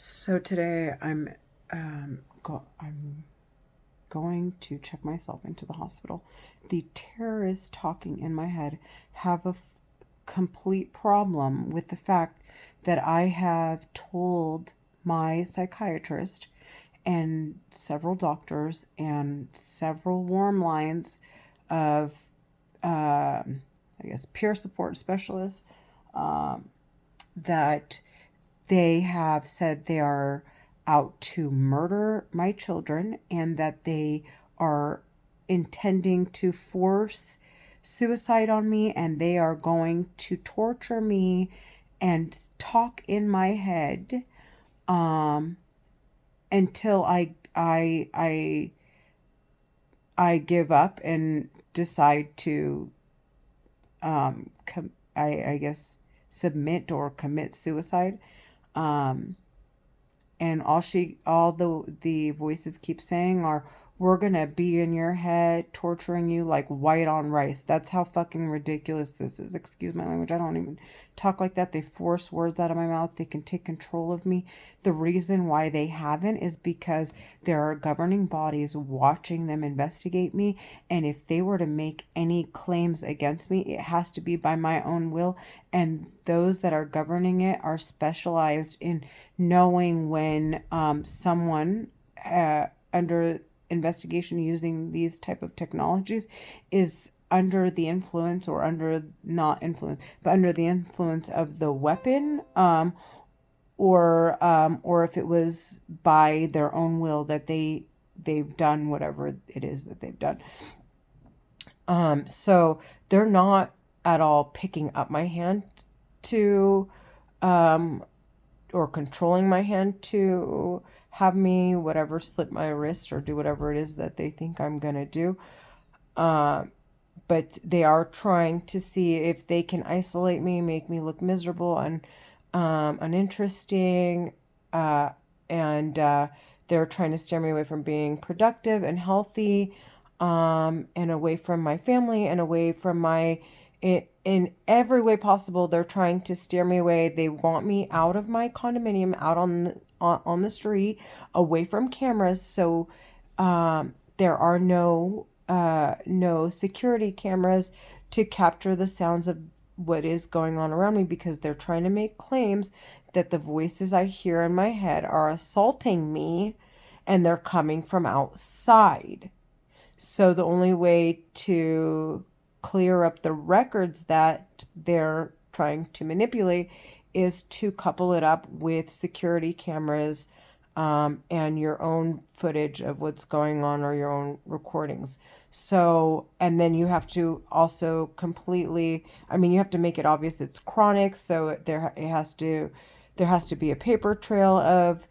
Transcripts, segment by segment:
So today I'm going to check myself into the hospital. The terrorists talking in my head have a complete problem with the fact that I have told my psychiatrist and several doctors and several warm lines of I guess peer support specialists that they have said they are out to murder my children and that they are intending to force suicide on me, and they are going to torture me and talk in my head um, until I give up and decide to I guess submit or commit suicide. Um, and all the voices keep saying are, we're gonna be in your head torturing you like white on rice. That's how fucking ridiculous this is. Excuse my language. I don't even talk like that. They force words out of my mouth. They can take control of me. The reason why they haven't is because there are governing bodies watching them investigate me, and if they were to make any claims against me, it has to be by my own will, and those that are governing it are specialized in knowing when someone under investigation using these type of technologies is under the influence, or under not influence but under the influence of the weapon, or if it was by their own will that they've done whatever it is that they've done. So they're not at all picking up my hand to or controlling my hand to have me whatever slit my wrist or do whatever it is that they think I'm gonna do. But they are trying to see if they can isolate me, make me look miserable and uninteresting, and they're trying to steer me away from being productive and healthy, and away from my family and away from my in every way possible. They're trying to steer me away. They want me out of my condominium, out on the street, away from cameras. So there are no security cameras to capture the sounds of what is going on around me, because they're trying to make claims that the voices I hear in my head are assaulting me and they're coming from outside. So the only way to clear up the records that they're trying to manipulate is to couple it up with security cameras, and your own footage of what's going on, or your own recordings. So, and then you have to also completely, I mean, you have to make it obvious it's chronic. So there has to be a paper trail of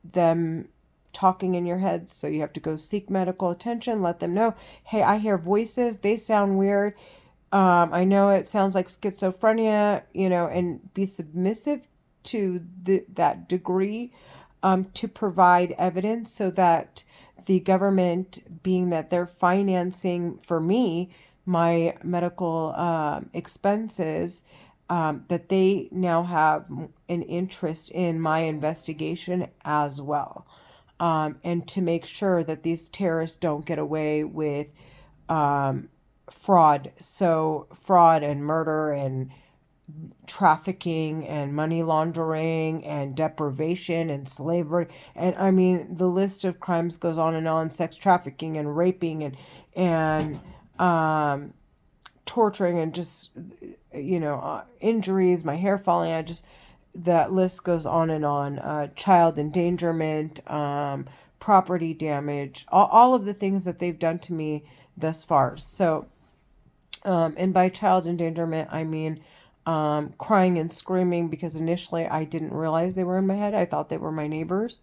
them talking in your head. So you have to go seek medical attention, let them know, hey, I hear voices, they sound weird. I know it sounds like schizophrenia, and be submissive to that degree, to provide evidence, so that the government, being that they're financing for me my medical expenses, that they now have an interest in my investigation as well, and to make sure that these terrorists don't get away with fraud. So fraud and murder and trafficking and money laundering and deprivation and slavery, and I mean the list of crimes goes on, sex trafficking and raping and torturing and just injuries, my hair falling out, just that list goes on and on. Child endangerment, property damage, all of the things that they've done to me thus far. So and by child endangerment, I mean crying and screaming, because initially I didn't realize they were in my head. I thought they were my neighbors.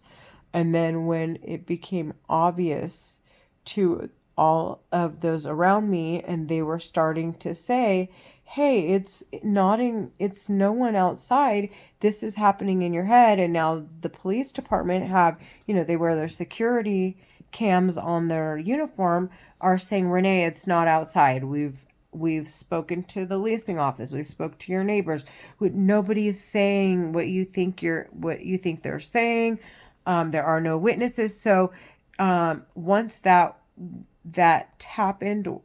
And then when it became obvious to all of those around me, and they were starting to say, hey, it's no one outside. This is happening in your head. And now the police department have, they wear their security cams on their uniform, are saying, Renee, it's not outside. we've spoken to the leasing office. We spoke to your neighbors. Nobody's saying what you think they're saying. There are no witnesses. So once that happened,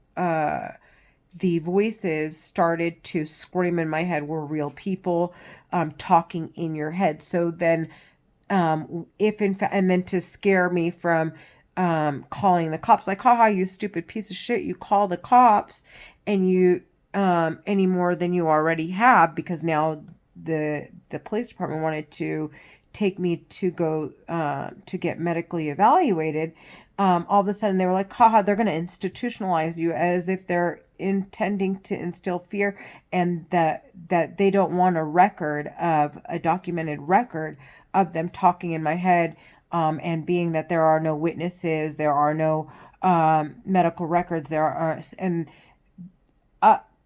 the voices started to scream in my head were real people talking in your head. So then, if in fact, and then to scare me from calling the cops, like, haha, you stupid piece of shit, you call the cops and you any more than you already have, because now the police department wanted to take me to go to get medically evaluated. All of a sudden they were like, haha, they're going to institutionalize you, as if they're intending to instill fear, and that they don't want a documented record of them talking in my head, and being that there are no witnesses, there are no medical records, there are, and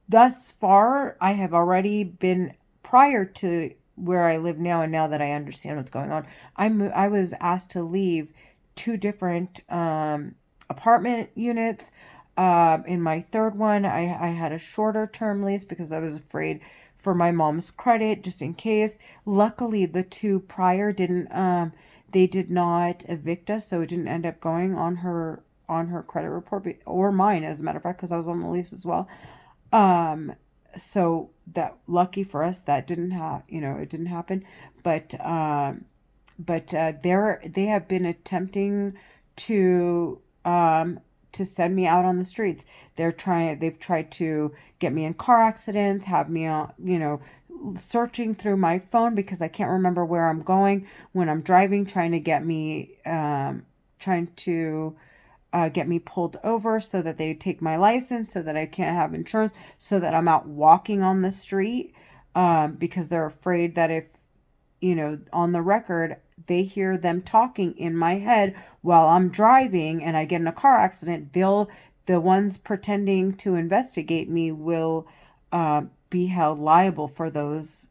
thus far I have already been, prior to where I live now, and now that I understand what's going on, I was asked to leave two different apartment units. In my third one, I had a shorter term lease because I was afraid for my mom's credit, just in case. Luckily, the two prior didn't, they did not evict us, so it didn't end up going on her credit report, or mine, as a matter of fact, because I was on the lease as well. So that, lucky for us, that didn't it didn't happen. But they have been attempting to send me out on the streets. They've tried to get me in car accidents, have me searching through my phone because I can't remember where I'm going when I'm driving, trying to get me pulled over so that they take my license, so that I can't have insurance, so that I'm out walking on the street, because they're afraid that if, on the record, they hear them talking in my head while I'm driving and I get in a car accident, the ones pretending to investigate me will be held liable for the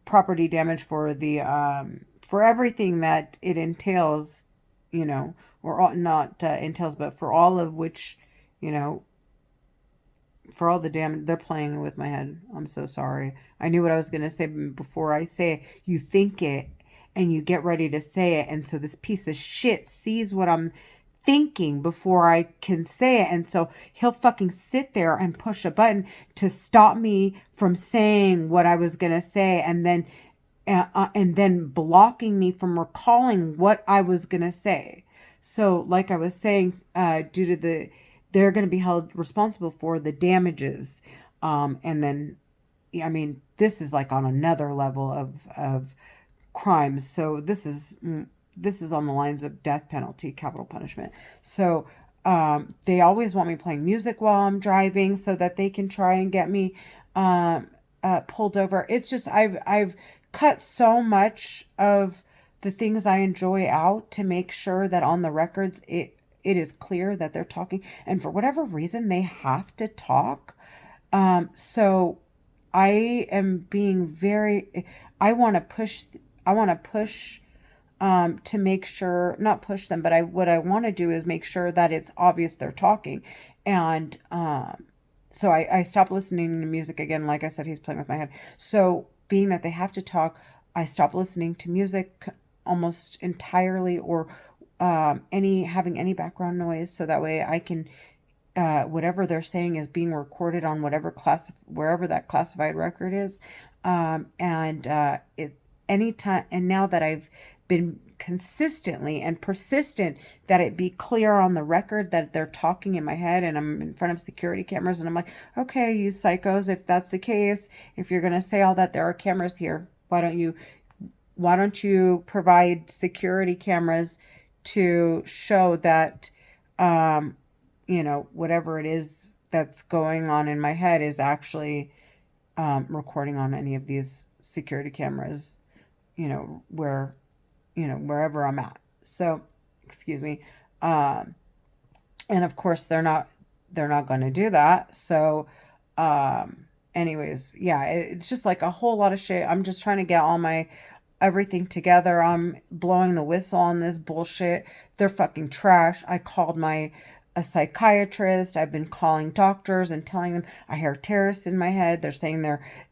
property damage, for everything that it entails, or not entails, but for all of which, for all the damage. They're playing with my head. I'm so sorry. I knew what I was going to say before I say it. You think it and you get ready to say it, and so this piece of shit sees what I'm thinking before I can say it, and so he'll fucking sit there and push a button to stop me from saying what I was going to say, and then blocking me from recalling what I was going to say. So, like I was saying, they're going to be held responsible for the damages. And then, I mean, this is like on another level of crimes. So this is on the lines of death penalty, capital punishment. So, they always want me playing music while I'm driving so that they can try and get me, pulled over. It's just, I've cut so much of the things I enjoy out to make sure that on the records it is clear that they're talking, and for whatever reason they have to talk. So I am being very, I want to push to make sure, not push them, but what I want to do is make sure that it's obvious they're talking. And so I stopped listening to music again. Like I said, he's playing with my head. So being that they have to talk, I stopped listening to music almost entirely, or having any background noise, so that way I can, whatever they're saying is being recorded on wherever that classified record is. Anytime, and now that I've been consistently and persistent that it be clear on the record that they're talking in my head, and I'm in front of security cameras, and I'm like, okay, you psychos, if that's the case, if you're going to say all that, there are cameras here. Why don't you provide security cameras to show that, whatever it is that's going on in my head is actually recording on any of these security cameras, wherever I'm at. So, excuse me. And of course they're not going to do that. So, anyways, yeah, it's just like a whole lot of shit. I'm just trying to get all my everything together. I'm blowing the whistle on this bullshit. They're fucking trash. I called my a psychiatrist. I've been calling doctors and telling them I hear terrorists in my head. They're saying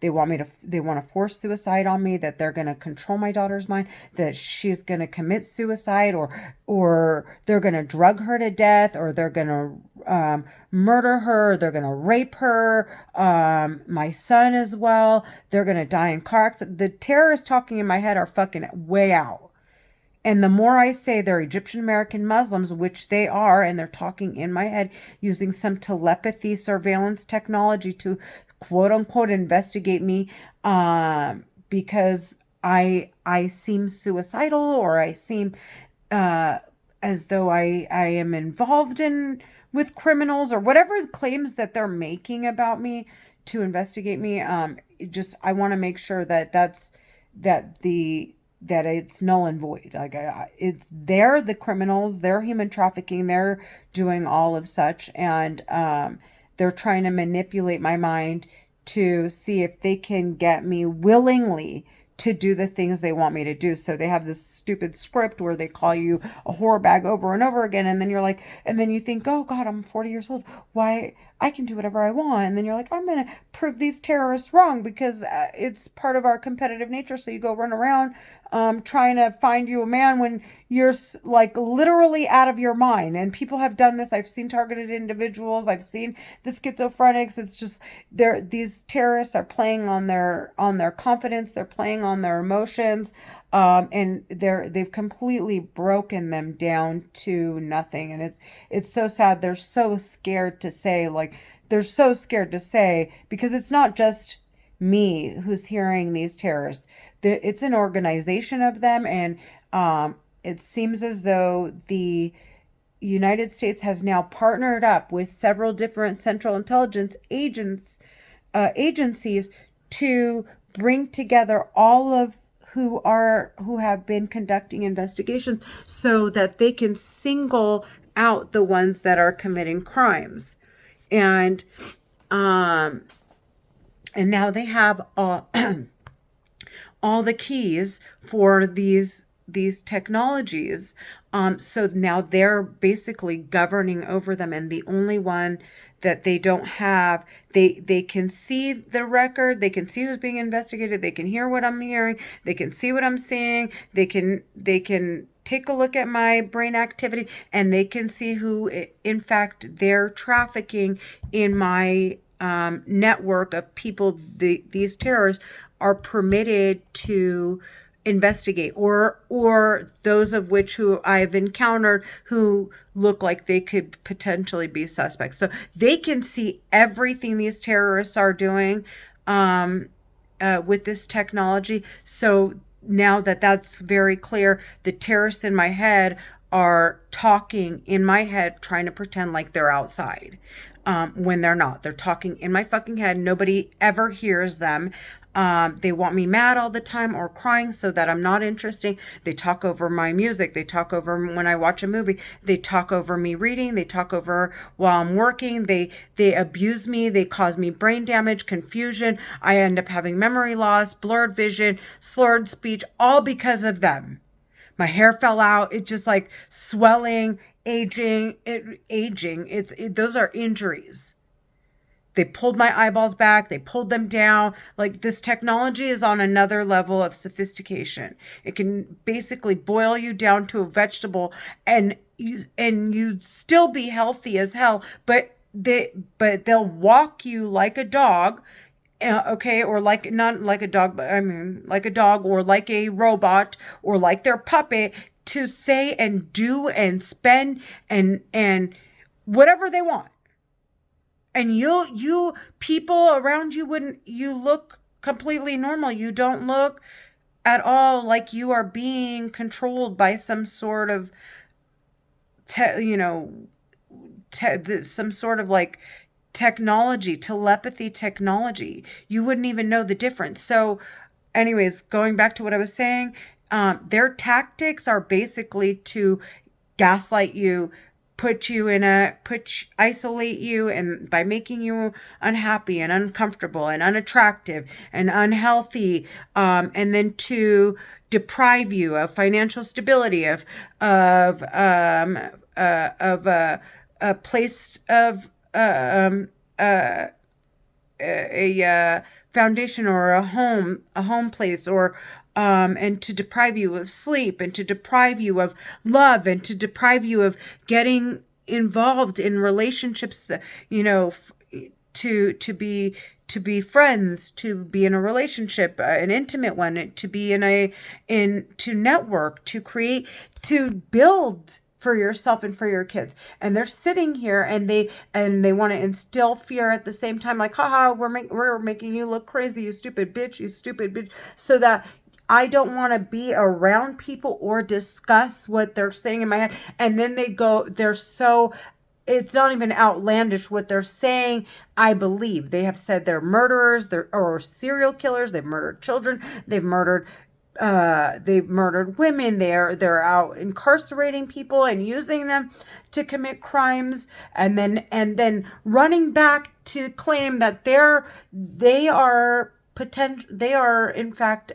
they want me to they want to force suicide on me, that they're going to control my daughter's mind, that she's going to commit suicide, or they're going to drug her to death, or they're going to murder her, they're going to rape her, my son as well. They're going to die in car accidents. The terrorists talking in my head are fucking way out. And the more I say they're Egyptian American Muslims, which they are, and they're talking in my head using some telepathy surveillance technology to quote unquote investigate me, because I seem suicidal, or I seem uh, as though I am involved in with criminals, or whatever claims that they're making about me to investigate me. Just I want to make sure that that the that it's null and void. Like it's they're the criminals, they're human trafficking, they're doing all of such, and they're trying to manipulate my mind to see if they can get me willingly to do the things they want me to do. So they have this stupid script where they call you a whore bag over and over again. And then you're like, and then you think, oh God, I'm 40 years old. Why? I can do whatever I want. And then you're like, I'm going to prove these terrorists wrong because it's part of our competitive nature. So you go run around trying to find you a man when you're like literally out of your mind. And people have done this. I've seen targeted individuals. I've seen the schizophrenics. It's just these terrorists are playing on their confidence. They're playing on their emotions. And they've completely broken them down to nothing. And it's so sad. They're so scared to say, like, they're so scared to say, because it's not just me who's hearing these terrorists. It's an organization of them, and it seems as though the United States has now partnered up with several different Central Intelligence agencies to bring together all of who have been conducting investigations so that they can single out the ones that are committing crimes. And um and now they have all the keys for these technologies. So now they're basically governing over them, and the only one that they don't have, they can see the record, they can see who's being investigated, they can hear what I'm hearing, they can see what I'm seeing, they can take a look at my brain activity, and they can see who, in fact, they're trafficking in my network of people. These terrorists are permitted to investigate, or those of which who I've encountered who look like they could potentially be suspects. So they can see everything these terrorists are doing with this technology. So now that that's very clear, the terrorists in my head are talking in my head, trying to pretend like they're outside. When they're not. They're talking in my fucking head. Nobody ever hears them. They want me mad all the time or crying so that I'm not interesting. They talk over my music. They talk over when I watch a movie. They talk over me reading. They talk over while I'm working. They abuse me. They cause me brain damage, confusion. I end up having memory loss, blurred vision, slurred speech, all because of them. My hair fell out. It's just like swelling, aging. Those are injuries. They pulled my eyeballs back. They pulled them down. Like, this technology is on another level of sophistication. It can basically boil you down to a vegetable, and you'd still be healthy as hell, but they'll walk you like a dog. Okay, or like, not like a dog, but I mean like a dog, or like a robot, or like their puppet, to say and do and spend and whatever they want. And you people around you, wouldn't, you look completely normal. You don't look at all like you are being controlled by some sort of some sort of like telepathy technology. You wouldn't even know the difference. So anyways, going back to what I was saying, their tactics are basically to gaslight you, isolate you, and by making you unhappy and uncomfortable and unattractive and unhealthy, and then to deprive you of financial stability, of a place of a foundation, or a home place, or and to deprive you of sleep, and to deprive you of love, and to deprive you of getting involved in relationships, to be friends, to be in a relationship, an intimate one, to be to network, to create, to build for yourself and for your kids. And they're sitting here, and they want to instill fear at the same time, like, haha, we're making you look crazy, you stupid bitch, so that I don't want to be around people or discuss what they're saying in my head. And then it's not even outlandish what they're saying. I believe they have said they're murderers, or serial killers. They've murdered children. They've murdered women. They're out incarcerating people and using them to commit crimes, and then running back to claim that they are in fact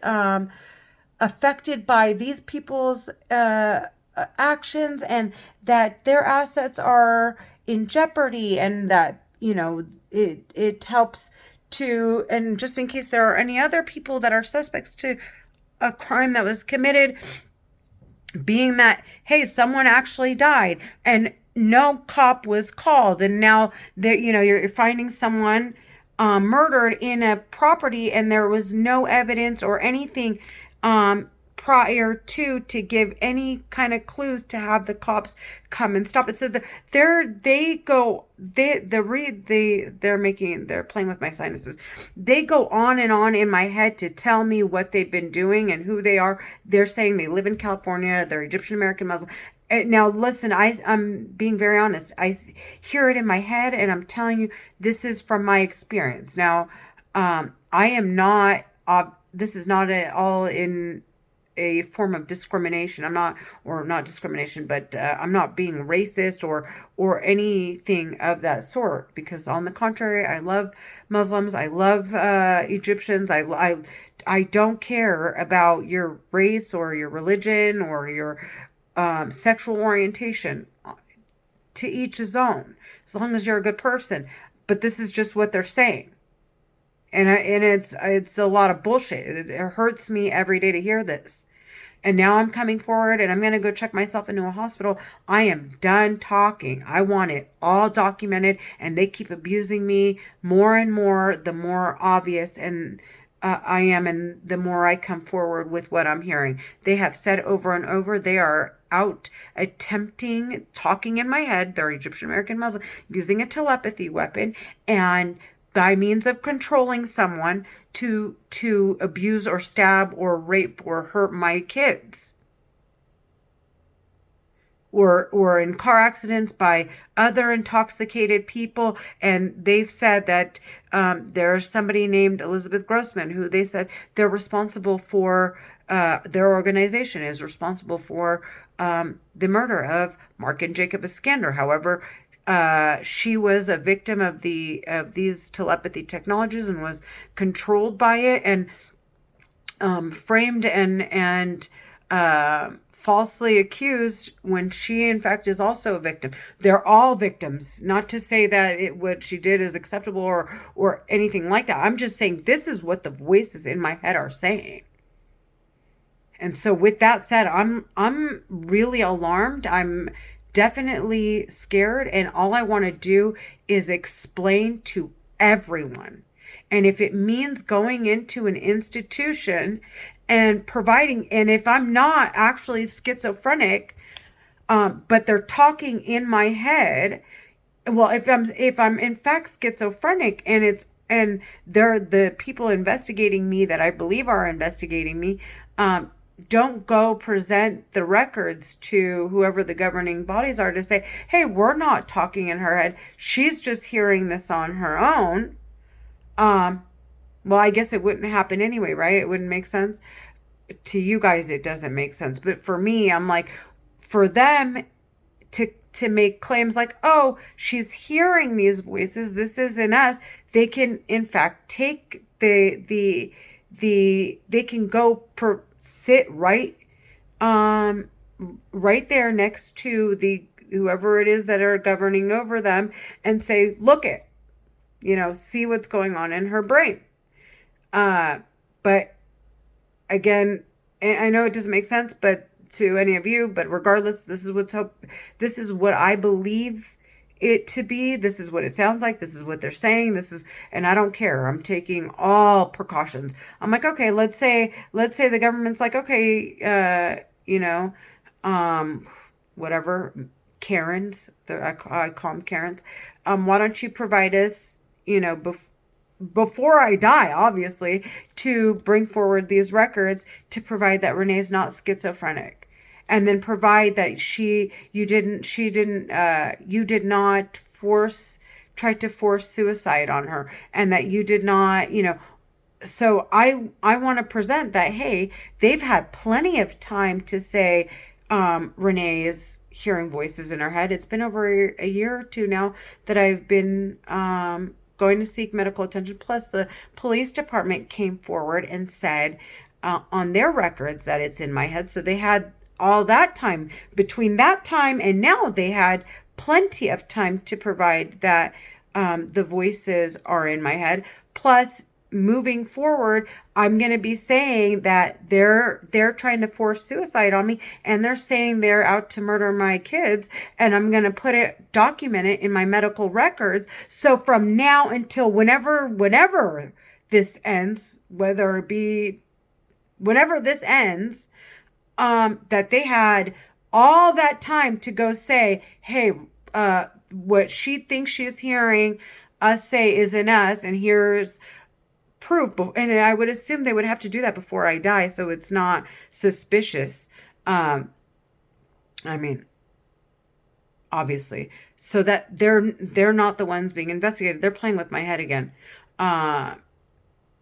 affected by these people's actions, and that their assets are in jeopardy, and that it helps to, and just in case there are any other people that are suspects to a crime that was committed, being that, hey, someone actually died and no cop was called, and now you're finding someone murdered in a property, and there was no evidence or anything prior to give any kind of clues to have the cops come and stop it. So they're playing with my sinuses. They go on and on in my head to tell me what they've been doing and who they are. They're saying they live in California, they're Egyptian American Muslim. Now listen, I'm being very honest. I hear it in my head, and I'm telling you, this is from my experience. Now, I am not, this is not at all in a form of discrimination. Not discrimination, but I'm not being racist or anything of that sort, because on the contrary, I love Muslims. I love Egyptians. I don't care about your race or your religion or your sexual orientation. To each his own, as long as you're a good person. But this is just what they're saying. And it's a lot of bullshit. It hurts me every day to hear this. And now I'm coming forward, and I'm going to go check myself into a hospital. I am done talking. I want it all documented, and they keep abusing me more and more, the more obvious and I am, and the more I come forward with what I'm hearing. They have said over and over, they are out talking in my head. They're Egyptian American Muslim, using a telepathy weapon, and by means of controlling someone to abuse or stab or rape or hurt my kids, or in car accidents by other intoxicated people. And they've said that there's somebody named Elizabeth Grossman who they said they're responsible for, their organization is responsible for the murder of Mark and Jacob Iskander. However, she was a victim of these telepathy technologies and was controlled by it, and framed and falsely accused, when she in fact is also a victim. They're all victims. Not to say that what she did is acceptable or anything like that. I'm just saying this is what the voices in my head are saying. And so with that said, I'm really alarmed. I'm definitely scared, and all I want to do is explain to everyone. And if it means going into an institution and providing, and if I'm not actually schizophrenic, but they're talking in my head, well, if I'm in fact schizophrenic, and they're the people investigating me that I believe are investigating me, don't go present the records to whoever the governing bodies are to say, hey, we're not talking in her head. She's just hearing this on her own. Well, I guess it wouldn't happen anyway, right? It wouldn't make sense. To you guys, it doesn't make sense. But for me, I'm like, for them to to make claims like, oh, she's hearing these voices, this isn't us. They can in fact take they can go sit um right there next to the whoever it is that are governing over them and say, look it, see what's going on in her brain. But again, I know it doesn't make sense, but to any of you, but regardless, this is what I believe it to be. This is what it sounds like. This is what they're saying. And I don't care. I'm taking all precautions. I'm like, okay, let's say the government's like, okay, um, whatever, Karens, I call them Karens. Why don't you provide us, before I die, obviously, to bring forward these records to provide that Renee's not schizophrenic, and then provide that you did not try to force suicide on her, and that you did not, so I want to present that, hey, they've had plenty of time to say, Renee is hearing voices in her head. It's been over a year or two now that I've been going to seek medical attention. Plus, the police department came forward and said on their records that it's in my head. So they had all that time. Between that time and now, they had plenty of time to provide that the voices are in my head. Plus, moving forward, I'm going to be saying that they're trying to force suicide on me, and they're saying they're out to murder my kids, and I'm going to document it in my medical records. So from now until whenever this ends, whether it be whenever this ends, that they had all that time to go say, hey, what she thinks she's hearing us say isn't us, and here's proof. And I would assume they would have to do that before I die, so it's not suspicious. I mean, obviously, so that they're not the ones being investigated. They're playing with my head again, and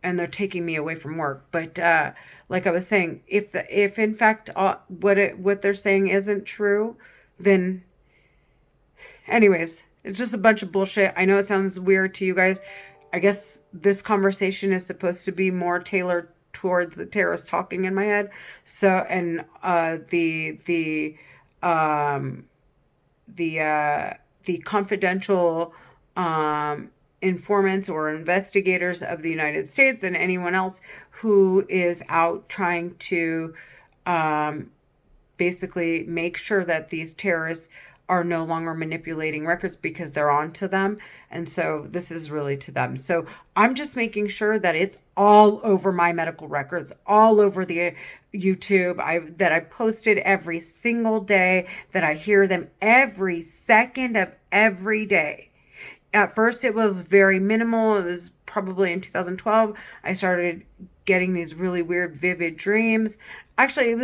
they're taking me away from work. But like I was saying, if in fact what they're saying isn't true, then anyways, it's just a bunch of bullshit. I know it sounds weird to you guys. I guess this conversation is supposed to be more tailored towards the terrorist talking in my head. So, and the confidential informants or investigators of the United States and anyone else who is out trying to basically make sure that these terrorists are no longer manipulating records because they're on to them. And so this is really to them. So I'm just making sure that it's all over my medical records, all over the YouTube, that I posted every single day, that I hear them every second of every day. At first it was very minimal. It was probably in 2012. I started getting these really weird, vivid dreams. Actually,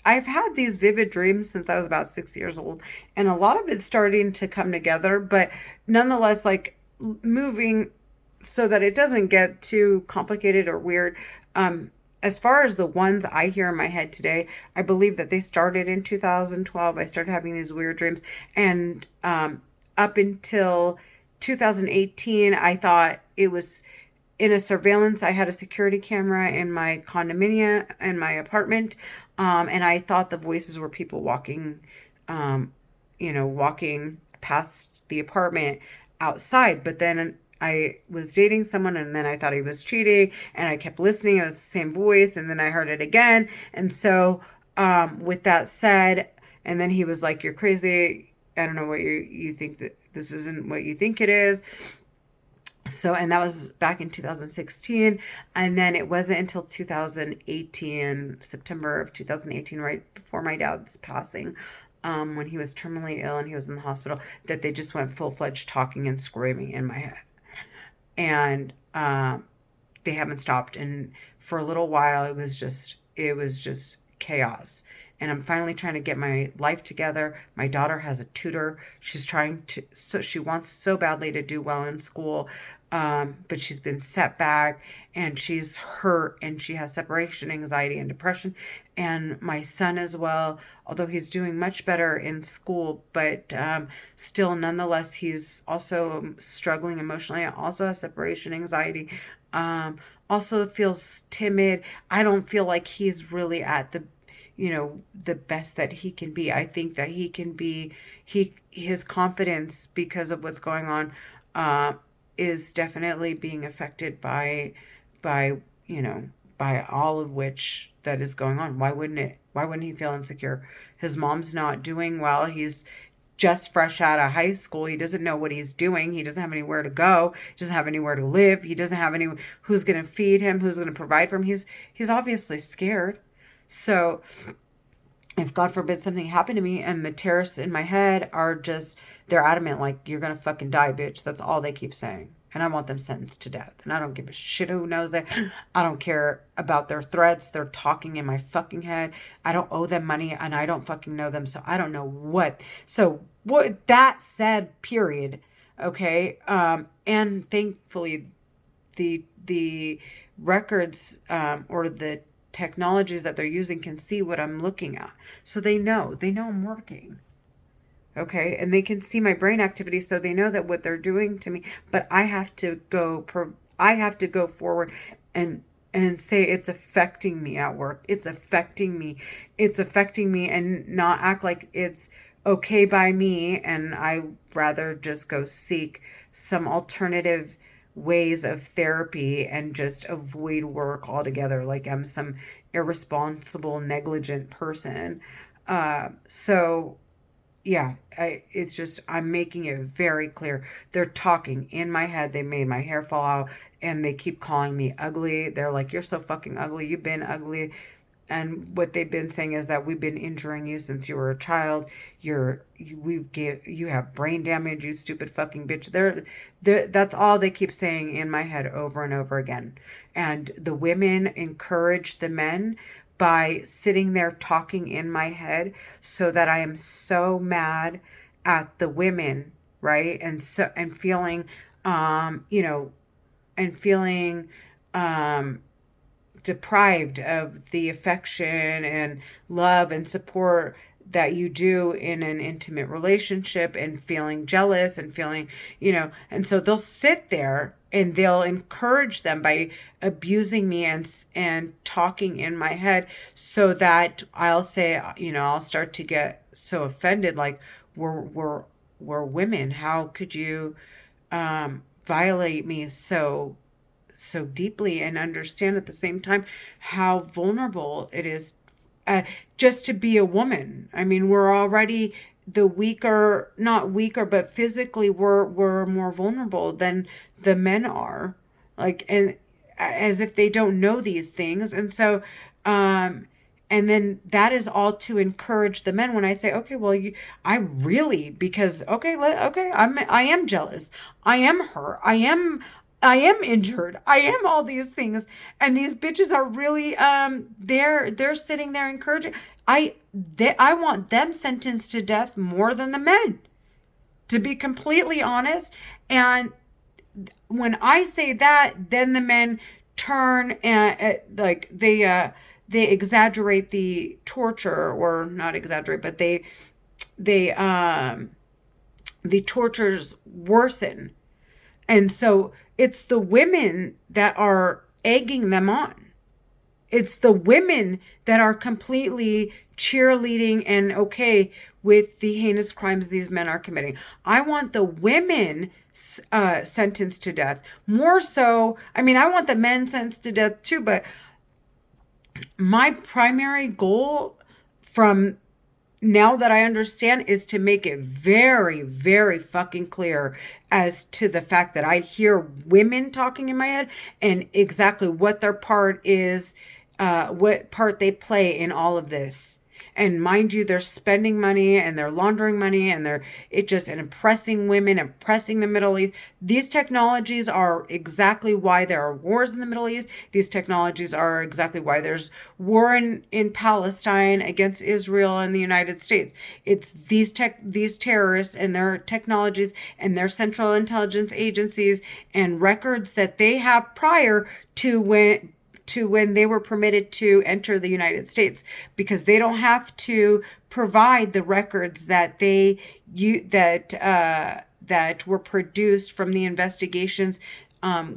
I've had these vivid dreams since I was about 6 years old, and a lot of it's starting to come together, but nonetheless, like, moving so that it doesn't get too complicated or weird. As far as the ones I hear in my head today, I believe that they started in 2012. I started having these weird dreams, and up until 2018, I thought it was in a surveillance. I had a security camera in my condominium, in my apartment, and I thought the voices were people walking, walking past the apartment outside. But then I was dating someone, and then I thought he was cheating, and I kept listening. It was the same voice, and then I heard it again. And so, with that said, and then he was like, "You're crazy. I don't know what you think, that this isn't what you think it is." So, and that was back in 2016. And then it wasn't until 2018, September of 2018, right before my dad's passing, when he was terminally ill and he was in the hospital, that they just went full-fledged talking and screaming in my head. And they haven't stopped. And for a little while, it was just chaos. and I'm finally trying to get my life together. My daughter has a tutor. She's trying to, so she wants so badly to do well in school. But she's been set back and she's hurt and she has separation anxiety and depression. And my son as well, although he's doing much better in school, but still, nonetheless, he's also struggling emotionally. Also has separation anxiety. Um, Also feels timid. I don't feel like he's really at the best that he can be. I think that he can be, his confidence because of what's going on, uh, is definitely being affected by, you know, by all of which that is going on. Why wouldn't he feel insecure? His mom's not doing well. He's just fresh out of high school. He doesn't know what he's doing. He doesn't have anywhere to go. He doesn't have anywhere to live. He doesn't have any who's going to feed him, who's going to provide for him. He's obviously scared. So if God forbid something happened to me and the terrorists in my head are just, they're adamant, like, you're gonna fucking die, bitch. That's all they keep saying. And I want them sentenced to death. And I don't give a shit who knows that. I don't care about their threats. They're talking in my fucking head. I don't owe them money and I don't fucking know them. So I don't know what. So what that said, period. Okay. And thankfully the records, or the technologies that they're using can see what I'm looking at. So they know I'm working. Okay. And they can see my brain activity. So they know that what they're doing to me, but I have to go forward and say it's affecting me at work. It's affecting me. It's affecting me, and not act like it's okay by me. And I rather just go seek some alternative ways of therapy and just avoid work altogether, like I'm some irresponsible, negligent person. So yeah, it's just, I'm making it very clear. They're talking in my head. They made my hair fall out and they keep calling me ugly. They're like, you're so fucking ugly. You've been ugly. And what they've been saying is that we've been injuring you since you were a child. You have brain damage, you stupid fucking bitch. That's all they keep saying in my head over and over again. And the women encourage the men by sitting there talking in my head, so that I am so mad at the women, right? And feeling, you know, and feeling, deprived of the affection and love and support that you do in an intimate relationship, and feeling jealous and feeling, and so they'll sit there and they'll encourage them by abusing me and talking in my head, so that I'll say, I'll start to get so offended, like, we're women. How could you violate me so deeply, and understand at the same time how vulnerable it is, just to be a woman. I mean, we're already the weaker, not weaker, but physically we're more vulnerable than the men are. Like, and as if they don't know these things. And so, and then that is all to encourage the men when I say, okay, well, I really, because, okay, I am jealous. I am hurt. I am injured. I am all these things. And these bitches are really, they're sitting there encouraging. I want them sentenced to death more than the men, to be completely honest. And when I say that, then the men turn and like they exaggerate the torture, or not exaggerate, but they the tortures worsen. And so it's the women that are egging them on. It's the women that are completely cheerleading and okay with the heinous crimes these men are committing. I want the women sentenced to death. More so, I mean, I want the men sentenced to death too, but my primary goal, from now that I understand, is to make it very, very fucking clear as to the fact that I hear women talking in my head, and exactly what their part is, what part they play in all of this. And mind you, they're spending money and they're laundering money and and oppressing women, oppressing the Middle East. These technologies are exactly why there are wars in the Middle East. These technologies are exactly why there's war in Palestine against Israel and the United States. It's these terrorists and their technologies and their central intelligence agencies and records that they have prior to when they were permitted to enter the United States, because they don't have to provide the records that that were produced from the investigations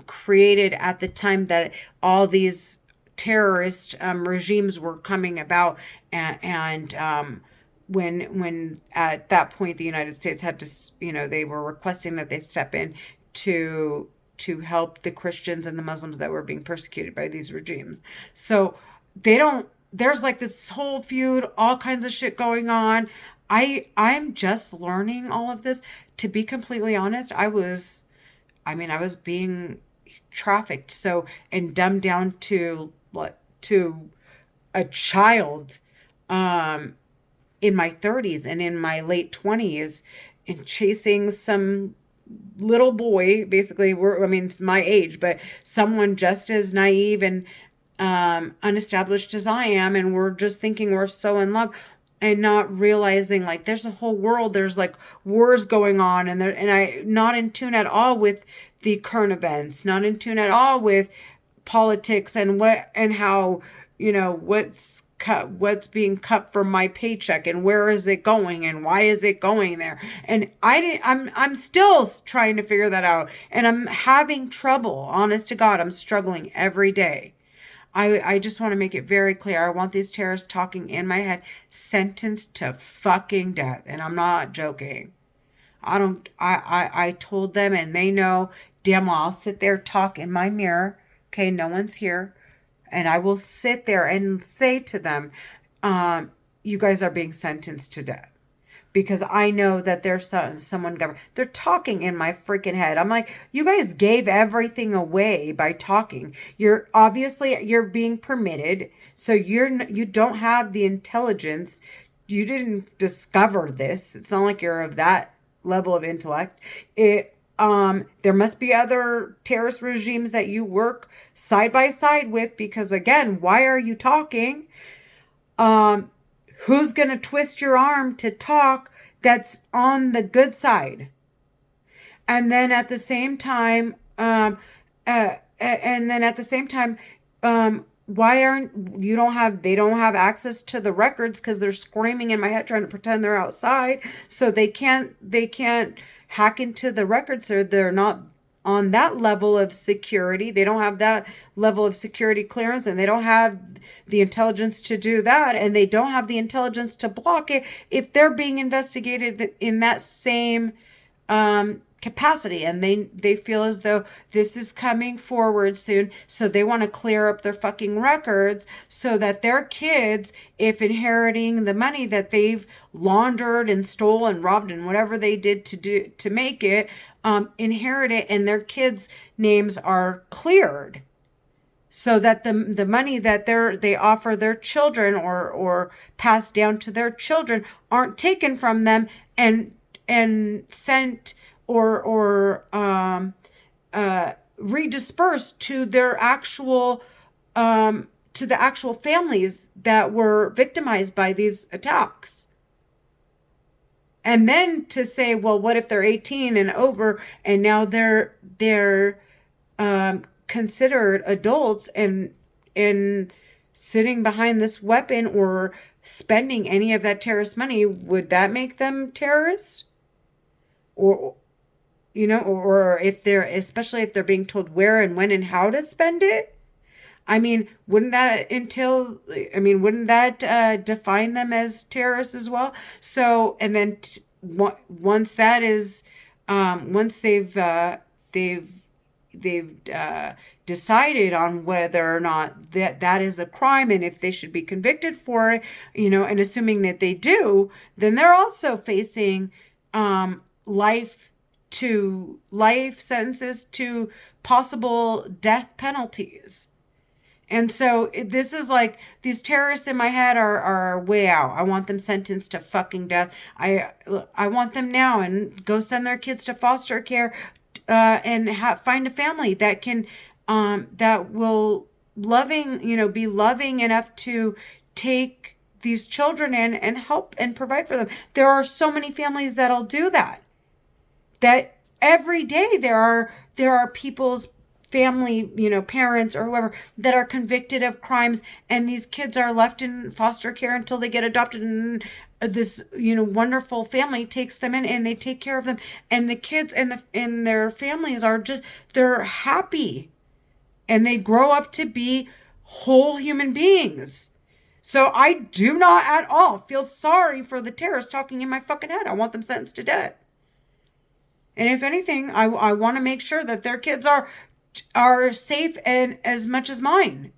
created at the time that all these terrorist regimes were coming about, and when at that point the United States had to, they were requesting that they step in to help the Christians and the Muslims that were being persecuted by these regimes. So they don't there's like this whole feud, all kinds of shit going on. I'm just learning all of this. To be completely honest, I was being trafficked so and dumbed down to what to a child um in my 30s and in my late 20s, and chasing some little boy, basically. It's my age, but someone just as naive and unestablished as I am, and we're just thinking we're so in love and not realizing like there's a whole world, there's like wars going on, and I not in tune at all with the current events, not in tune at all with politics and what and how, what's being cut from my paycheck and where is it going and why is it going there. And I'm still trying to figure that out, and I'm having trouble. Honest to God, I'm struggling every day. I just want to make it very clear. I want these terrorists talking in my head sentenced to fucking death. And I'm not joking. I told them, and they know damn well I'll sit there, talk in my mirror. Okay, no one's here. And I will sit there and say to them, you guys are being sentenced to death. Because I know that there's someone government. They're talking in my freaking head. I'm like, you guys gave everything away by talking. You're being permitted, so you don't have the intelligence. You didn't discover this. It's not like you're of that level of intellect. There must be other terrorist regimes that you work side by side with, because again, why are you talking? Who's going to twist your arm to talk that's on the good side? And then at the same time, why aren't you don't have they don't have access to the records, because they're screaming in my head trying to pretend they're outside, so they can't hack into the records, or they're not on that level of security. They don't have that level of security clearance, and they don't have the intelligence to do that, and they don't have the intelligence to block it if they're being investigated in that same capacity. And they feel as though this is coming forward soon, so they want to clear up their fucking records so that their kids, if inheriting the money that they've laundered and stole and robbed and whatever they did to make it, inherit it, and their kids' names are cleared, so that the money that they offer their children or pass down to their children aren't taken from them and sent or redispersed to their actual to the actual families that were victimized by these attacks. And then to say, well, what if they're 18 and over, and now they're considered adults and sitting behind this weapon or spending any of that terrorist money? Would that make them terrorists? Or or if they're, especially if they're being told where and when and how to spend it? Wouldn't that define them as terrorists as well? So, and then once that is, once they've decided on whether or not that is a crime and if they should be convicted for it, and assuming that they do, then they're also facing life sentences to possible death penalties. And so this is like these terrorists in my head are way out. I want them sentenced to fucking death. I want them now and go send their kids to foster care, and find a family that can, that will be loving enough to take these children in and help and provide for them. There are so many families that'll do that. That every day there are people's family, parents or whoever that are convicted of crimes, and these kids are left in foster care until they get adopted, and this wonderful family takes them in and they take care of them, and the kids and their families are just, they're happy, and they grow up to be whole human beings. So I do not at all feel sorry for the terrorists talking in my fucking head. I want them sentenced to death. And if anything, I want to make sure that their kids are safe and as much as mine.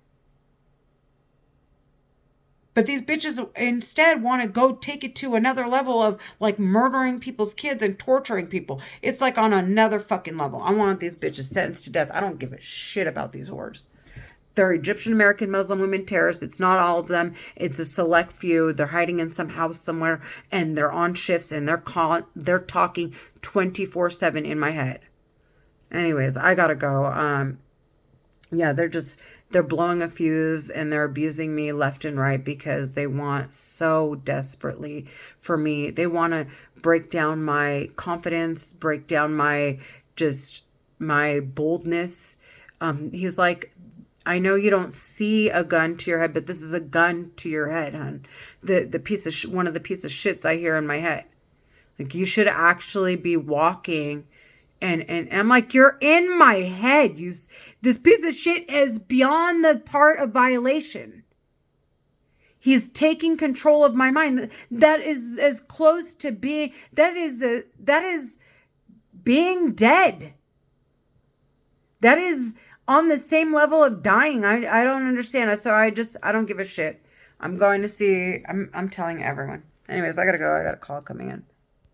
But these bitches instead want to go take it to another level of like murdering people's kids and torturing people. It's like on another fucking level. I want these bitches sentenced to death. I don't give a shit about these whores. They're Egyptian American Muslim women terrorists. It's not all of them. It's a select few. They're hiding in some house somewhere, and they're on shifts, and they're talking 24/7 in my head. Anyways, I gotta go. Yeah, they're blowing a fuse, and they're abusing me left and right because they want so desperately for me. They want to break down my confidence, break down my boldness. He's like, I know you don't see a gun to your head, but this is a gun to your head, hon. One of the piece of shits I hear in my head. Like, you should actually be walking, and I'm like, you're in my head. This piece of shit is beyond the part of violation. He's taking control of my mind. That is as close to being, that is being dead. That is on the same level of dying. I don't understand. So I don't give a shit. I'm going to see, I'm telling everyone. Anyways, I gotta go. I got a call coming in.